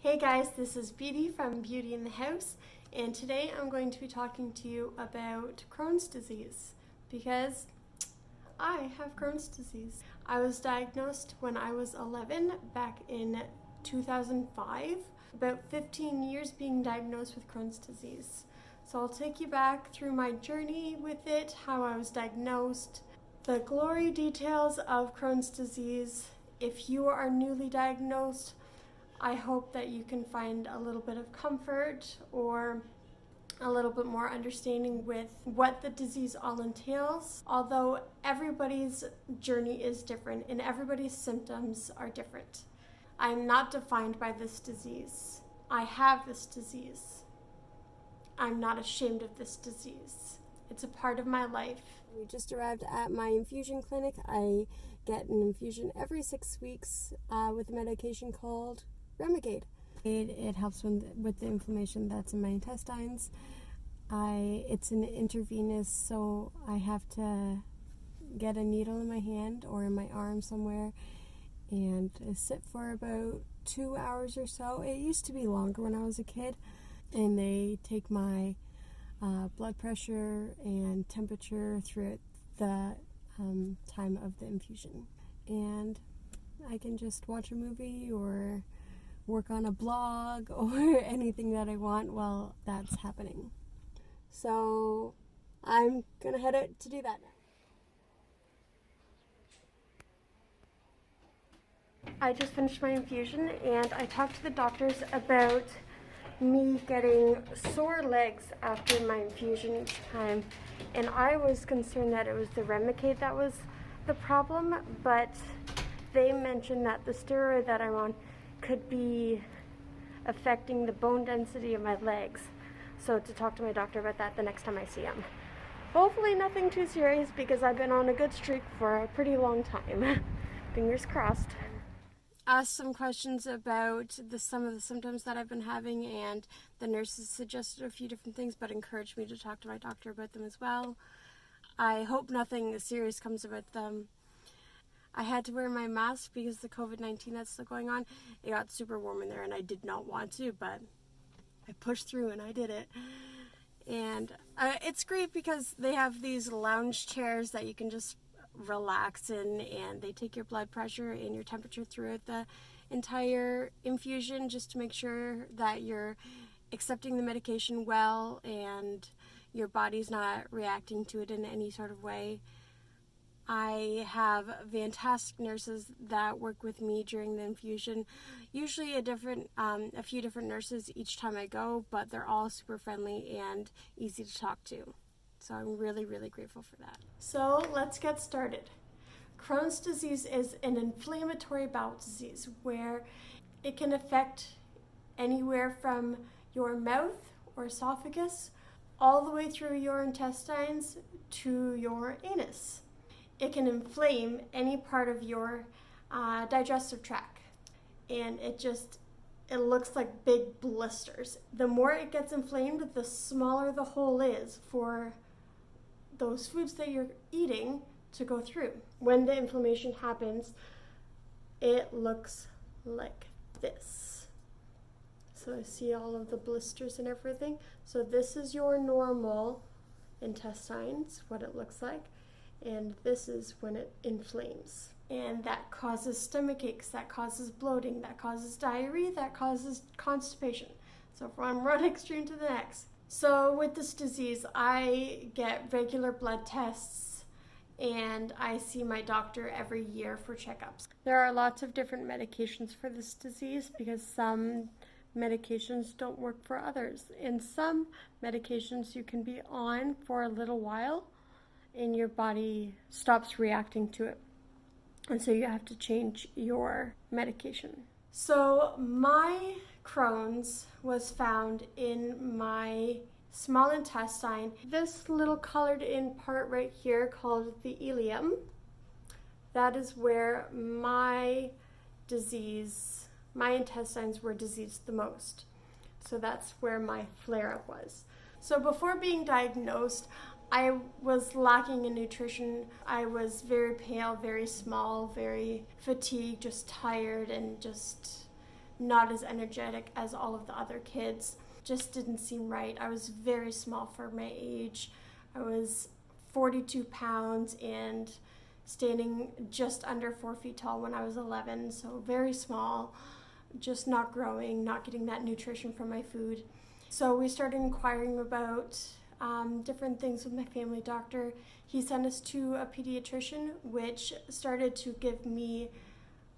Hey guys, this is Beauty from Beauty in the House, and today I'm going to be talking to you about Crohn's disease because I have Crohn's disease. I was diagnosed when I was 11 back in 2005, about 15 years being diagnosed with Crohn's disease. So I'll take you back through my journey with it, how I was diagnosed, the glory details of Crohn's disease. If you are newly diagnosed, I hope that you can find a little bit of comfort or a little bit more understanding with what the disease all entails. Although everybody's journey is different and everybody's symptoms are different. I'm not defined by this disease. I have this disease. I'm not ashamed of this disease. It's a part of my life. We just arrived at my infusion clinic. I get an infusion every 6 weeks with a medication called Remicade. It helps with the inflammation that's in my intestines. It's an intravenous, so I have to get a needle in my hand or in my arm somewhere and sit for about 2 hours or so. It used to be longer when I was a kid, and they take my blood pressure and temperature throughout the time of the infusion. And I can just watch a movie or work on a blog or anything that I want while that's happening. So I'm gonna head out to do that now. I just finished my infusion and I talked to the doctors about me getting sore legs after my infusion each time, and I was concerned that it was the Remicade that was the problem, but they mentioned that the steroid that I'm on could be affecting the bone density of my legs. So to talk to my doctor about that the next time I see him. Hopefully nothing too serious because I've been on a good streak for a pretty long time. Fingers crossed. Asked some questions about some of the symptoms that I've been having, and the nurses suggested a few different things but encouraged me to talk to my doctor about them as well. I hope nothing serious comes about them. I had to wear my mask because the COVID-19 that's still going on. It got super warm in there and I did not want to, but I pushed through and I did it. And it's great because they have these lounge chairs that you can just relax in, and they take your blood pressure and your temperature throughout the entire infusion just to make sure that you're accepting the medication well and your body's not reacting to it in any sort of way. I have fantastic nurses that work with me during the infusion. Usually a few different nurses each time I go, but they're all super friendly and easy to talk to. So I'm really, really grateful for that. So let's get started. Crohn's disease is an inflammatory bowel disease where it can affect anywhere from your mouth or esophagus all the way through your intestines to your anus. It can inflame any part of your digestive tract, and it looks like big blisters. The more it gets inflamed, the smaller the hole is for those foods that you're eating to go through. When the inflammation happens, it looks like this. So I see all of the blisters and everything. So this is your normal intestines, what it looks like. And this is when it inflames. And that causes stomach aches, that causes bloating, that causes diarrhea, that causes constipation. So from one extreme to the next. So with this disease, I get regular blood tests and I see my doctor every year for checkups. There are lots of different medications for this disease because some medications don't work for others. And some medications you can be on for a little while and your body stops reacting to it. And so you have to change your medication. So my Crohn's was found in my small intestine. This little colored in part right here called the ileum, that is where my intestines were diseased the most. So that's where my flare-up was. So before being diagnosed, I was lacking in nutrition. I was very pale, very small, very fatigued, just tired, and just not as energetic as all of the other kids. Just didn't seem right. I was very small for my age. I was 42 pounds and standing just under 4 feet tall when I was 11, so very small, just not growing, not getting that nutrition from my food. So we started inquiring about different things with my family doctor. He sent us to a pediatrician, which started to give me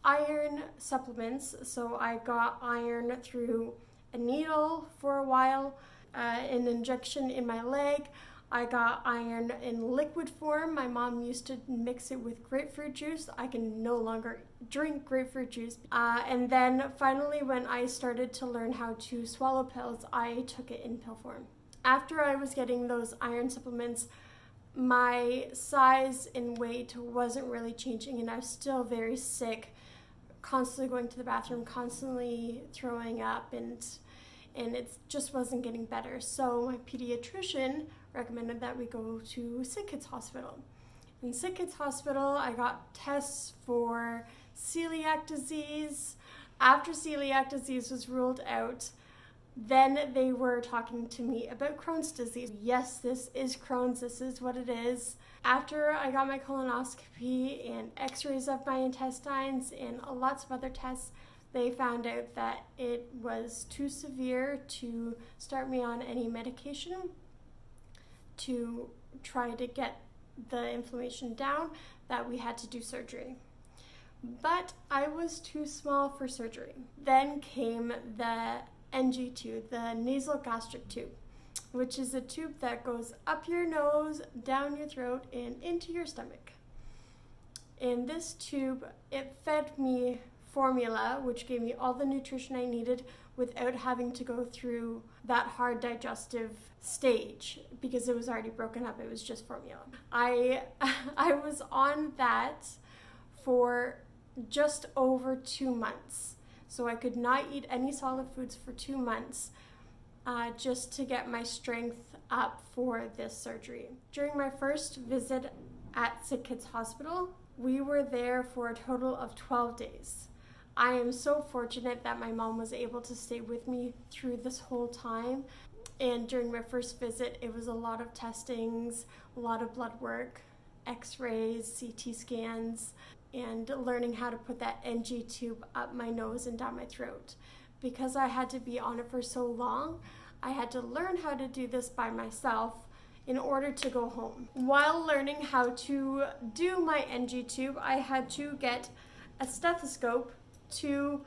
iron supplements. So I got iron through a needle for a while, an injection in my leg. I got iron in liquid form. My mom used to mix it with grapefruit juice. I can no longer drink grapefruit juice. And then finally, when I started to learn how to swallow pills, I took it in pill form. After I was getting those iron supplements, my size and weight wasn't really changing, and I was still very sick, constantly going to the bathroom, constantly throwing up, and it just wasn't getting better. So my pediatrician recommended that we go to Sick Kids Hospital. In Sick Kids Hospital, I got tests for celiac disease. After celiac disease was ruled out, then they were talking to me about Crohn's disease. Yes, this is Crohn's, this is what it is. After I got my colonoscopy and x-rays of my intestines and lots of other tests, they found out that it was too severe to start me on any medication to try to get the inflammation down, that we had to do surgery. But I was too small for surgery. Then came the NG tube, the nasal gastric tube, which is a tube that goes up your nose, down your throat, and into your stomach. In this tube, it fed me formula, which gave me all the nutrition I needed without having to go through that hard digestive stage because it was already broken up. It was just formula. I was on that for just over 2 months. So I could not eat any solid foods for 2 months just to get my strength up for this surgery. During my first visit at Sick Kids Hospital, we were there for a total of 12 days. I am so fortunate that my mom was able to stay with me through this whole time. And during my first visit, it was a lot of testings, a lot of blood work, x-rays, CT scans, and learning how to put that NG tube up my nose and down my throat. Because I had to be on it for so long, I had to learn how to do this by myself in order to go home. While learning how to do my NG tube, I had to get a stethoscope to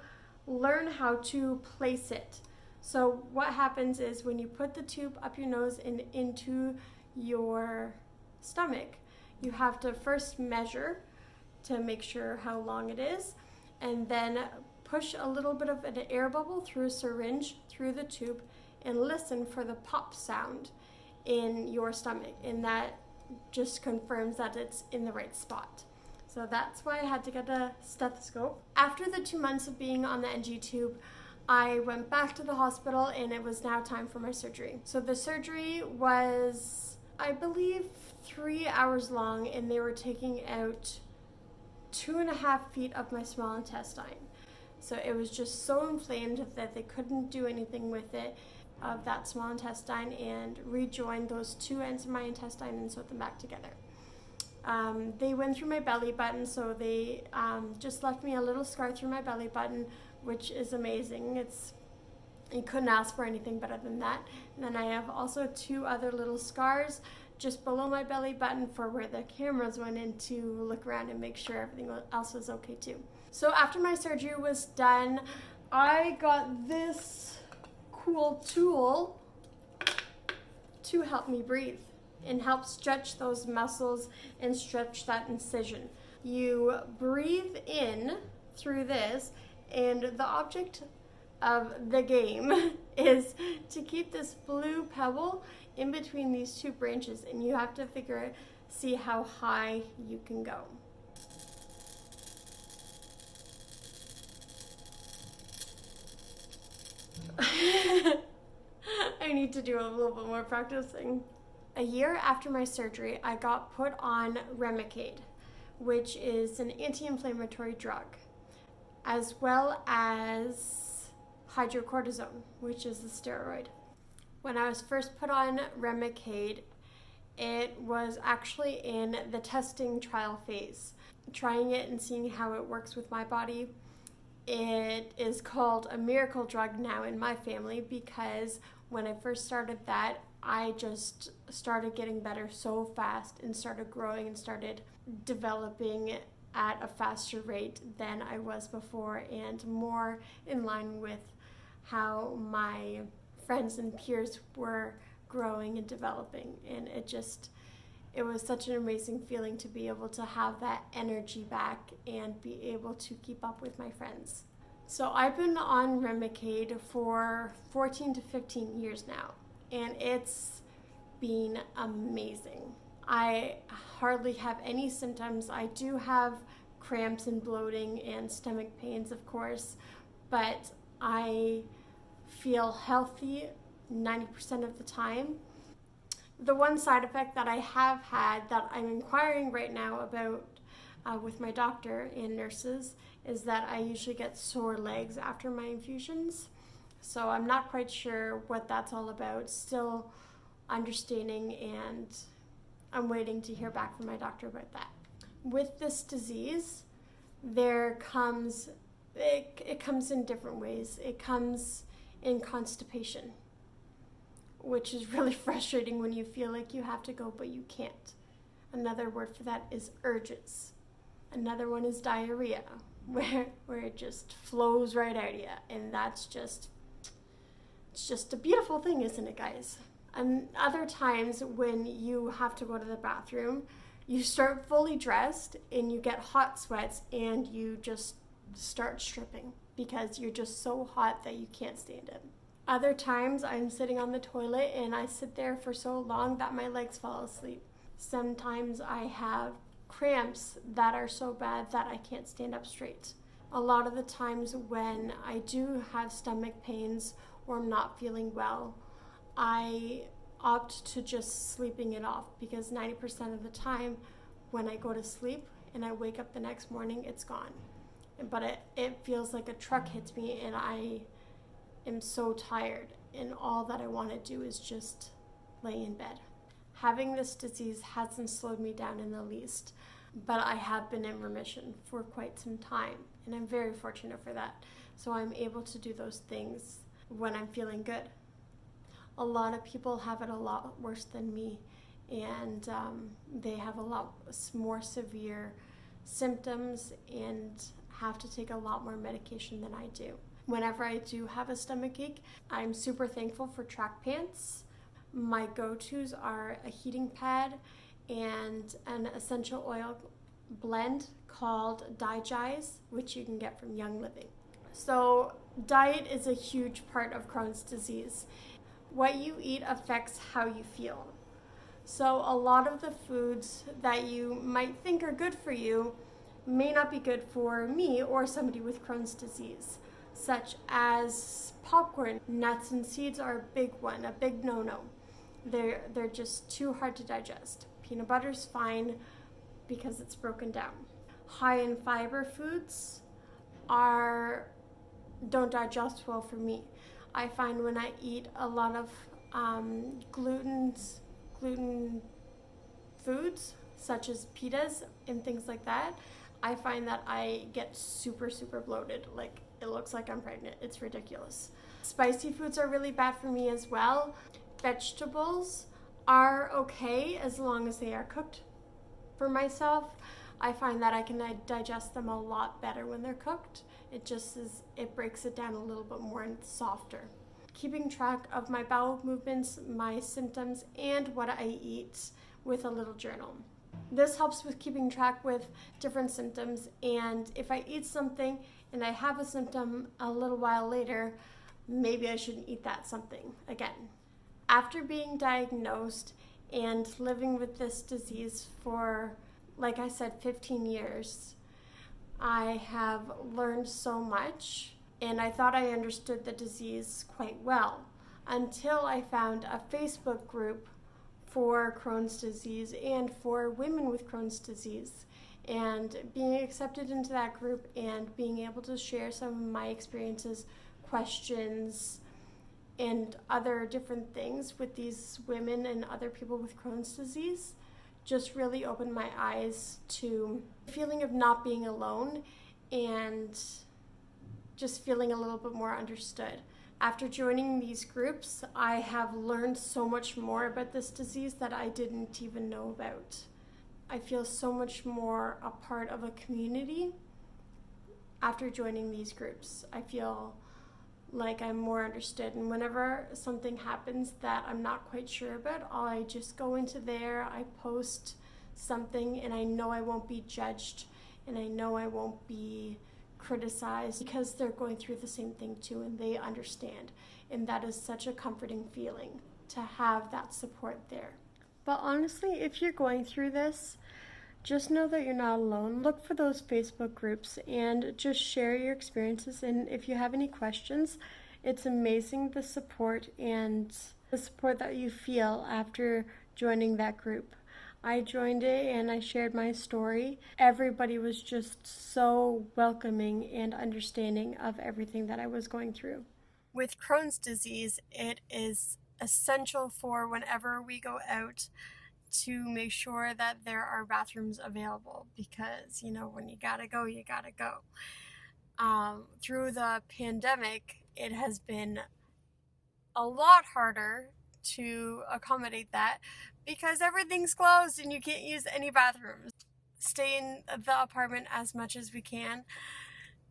learn how to place it. So what happens is when you put the tube up your nose and into your stomach, you have to first measure to make sure how long it is, and then push a little bit of an air bubble through a syringe through the tube and listen for the pop sound in your stomach, and that just confirms that it's in the right spot. So that's why I had to get a stethoscope. After the 2 months of being on the NG tube, I went back to the hospital and it was now time for my surgery. So the surgery was, I believe, 3 hours long, and they were taking out 2.5 feet of my small intestine. So it was just so inflamed that they couldn't do anything with it, of that small intestine, and rejoined those two ends of my intestine and sewed them back together. They went through my belly button, so they just left me a little scar through my belly button, which is amazing. You couldn't ask for anything better than that. And then I have also 2 other little scars just below my belly button for where the cameras went in to look around and make sure everything else was okay too. So after my surgery was done, I got this cool tool to help me breathe and help stretch those muscles and stretch that incision. You breathe in through this, and the object of the game is to keep this blue pebble in between these 2 branches, and you have to see how high you can go. I need to do a little bit more practicing. A year after my surgery, I got put on Remicade, which is an anti-inflammatory drug, as well as hydrocortisone, which is the steroid. When I was first put on Remicade, it was actually in the testing trial phase, trying it and seeing how it works with my body. It is called a miracle drug now in my family because when I first started that, I just started getting better so fast and started growing and started developing at a faster rate than I was before and more in line with how my friends and peers were growing and developing. And it was such an amazing feeling to be able to have that energy back and be able to keep up with my friends. So I've been on Remicade for 14 to 15 years now, and it's been amazing. I hardly have any symptoms. I do have cramps and bloating and stomach pains, of course, but I feel healthy 90% of the time. The one side effect that I have had that I'm inquiring right now about with my doctor and nurses is that I usually get sore legs after my infusions. So I'm not quite sure what that's all about. Still understanding, and I'm waiting to hear back from my doctor about that. With this disease, it comes in different ways. It comes in constipation, which is really frustrating when you feel like you have to go but you can't. Another word for that is urges. Another one is diarrhea, where it just flows right out of you, and it's just a beautiful thing, isn't it, guys? And other times when you have to go to the bathroom, you start fully dressed and you get hot sweats and you just start stripping because you're just so hot that you can't stand it. Other times I'm sitting on the toilet and I sit there for so long that my legs fall asleep. Sometimes I have cramps that are so bad that I can't stand up straight. A lot of the times when I do have stomach pains or I'm not feeling well, I opt to just sleeping it off because 90% of the time when I go to sleep and I wake up the next morning, it's gone. But it feels like a truck hits me and I am so tired, and all that I want to do is just lay in bed. Having this disease hasn't slowed me down in the least, but I have been in remission for quite some time, and I'm very fortunate for that. So I'm able to do those things when I'm feeling good. A lot of people have it a lot worse than me, and they have a lot more severe symptoms and have to take a lot more medication than I do. Whenever I do have a stomach ache, I'm super thankful for track pants. My go-tos are a heating pad and an essential oil blend called dietary, which you can get from Young Living. So diet is a huge part of Crohn's disease. What you eat affects how you feel. So a lot of the foods that you might think are good for you may not be good for me or somebody with Crohn's disease, such as popcorn. Nuts and seeds are a big one, a big no-no. They're just too hard to digest. Peanut butter's fine because it's broken down. High in fiber foods don't digest well for me. I find when I eat a lot of gluten foods, such as pitas and things like that, I find that I get super, super bloated. Like, it looks like I'm pregnant. It's ridiculous. Spicy foods are really bad for me as well. Vegetables are okay as long as they are cooked. For myself, I find that I can digest them a lot better when they're cooked. It breaks it down a little bit more and it's softer. Keeping track of my bowel movements, my symptoms, and what I eat with a little journal. This helps with keeping track with different symptoms, and if I eat something and I have a symptom a little while later, maybe I shouldn't eat that something again. After being diagnosed and living with this disease for, like I said, 15 years, I have learned so much, and I thought I understood the disease quite well until I found a Facebook group for Crohn's disease and for women with Crohn's disease. And being accepted into that group and being able to share some of my experiences questions and other different things with these women and other people with Crohn's disease just really opened my eyes to the feeling of not being alone and just feeling a little bit more understood. After joining these groups, I have learned so much more about this disease that I didn't even know about. I feel so much more a part of a community after joining these groups. I feel like I'm more understood, and whenever something happens that I'm not quite sure about, I just go into there, I post something, and I know I won't be judged, and I know I won't be criticized because they're going through the same thing too, and they understand. And that is such a comforting feeling to have that support there. But honestly, if you're going through this, just know that you're not alone. Look for those Facebook groups and just share your experiences. And if you have any questions, it's amazing the support and the support that you feel after joining that group. I joined it and I shared my story. Everybody was just so welcoming and understanding of everything that I was going through. With Crohn's disease, it is essential for whenever we go out to make sure that there are bathrooms available, because when you gotta go, you gotta go. Through the pandemic, it has been a lot harder to accommodate that because everything's closed and you can't use any bathrooms. Stay in the apartment as much as we can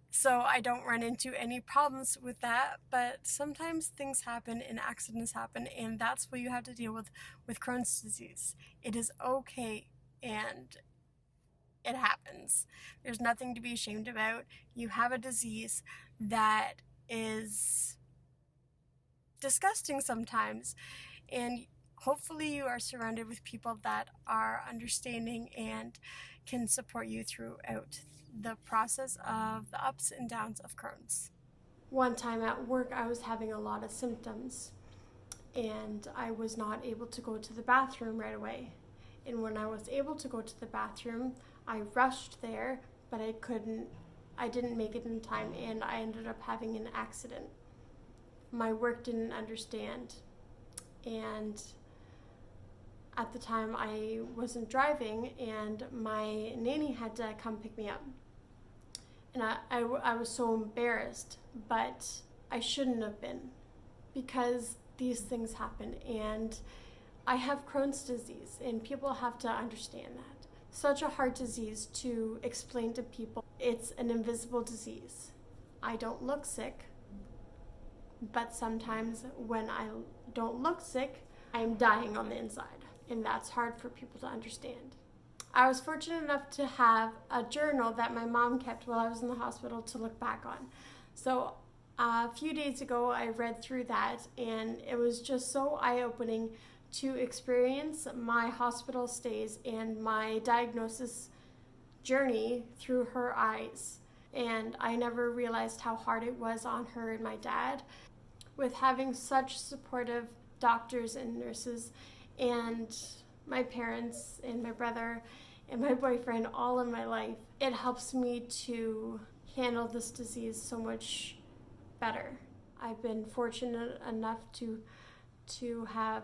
so I don't run into any problems with that, but sometimes things happen and accidents happen, and that's what you have to deal with Crohn's disease. It is okay, and it happens. There's nothing to be ashamed about. You have a disease that is disgusting sometimes, and hopefully you are surrounded with people that are understanding and can support you throughout the process of the ups and downs of Crohn's. One time at work, I was having a lot of symptoms and I was not able to go to the bathroom right away. And when I was able to go to the bathroom, I rushed there, but I didn't make it in time, and I ended up having an accident. My work didn't understand, and at the time I wasn't driving and my nanny had to come pick me up. And I was so embarrassed, but I shouldn't have been, because these things happen, and I have Crohn's disease and people have to understand that. Such a hard disease to explain to people. It's an invisible disease. I don't look sick, but sometimes when I don't look sick, I'm dying on the inside, and that's hard for people to understand. I was fortunate enough to have a journal that my mom kept while I was in the hospital to look back on. So a few days ago, I read through that, and it was just so eye-opening to experience my hospital stays and my diagnosis journey through her eyes. And I never realized how hard it was on her and my dad. With having such supportive doctors and nurses and my parents and my brother and my boyfriend all in my life, it helps me to handle this disease so much better. I've been fortunate enough to have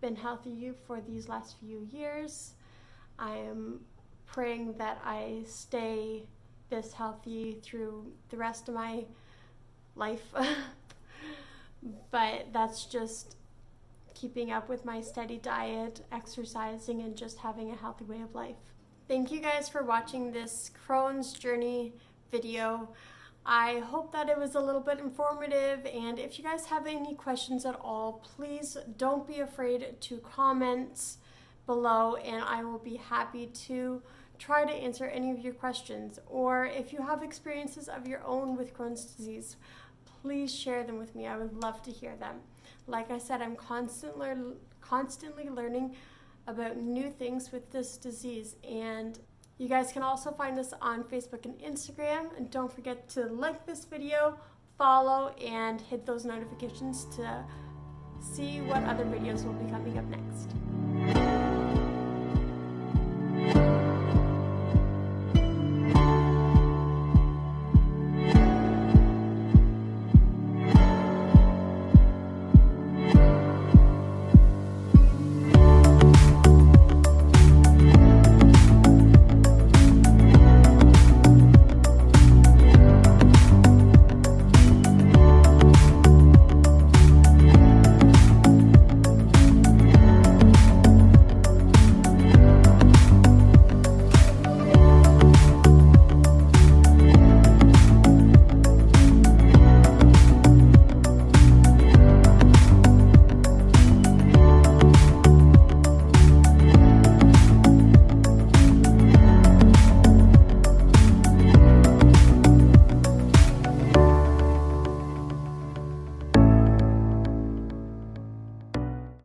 been healthy for these last few years. I am praying that I stay this healthy through the rest of my life. But that's just keeping up with my steady diet, exercising, and just having a healthy way of life. Thank you guys for watching this Crohn's journey video. I hope that it was a little bit informative, and if you guys have any questions at all, please don't be afraid to comment below, and I will be happy to try to answer any of your questions. Or if you have experiences of your own with Crohn's disease, please share them with me. I would love to hear them. Like I said, I'm constantly learning about new things with this disease, and you guys can also find us on Facebook and Instagram. And don't forget to like this video, follow, and hit those notifications to see what other videos will be coming up next.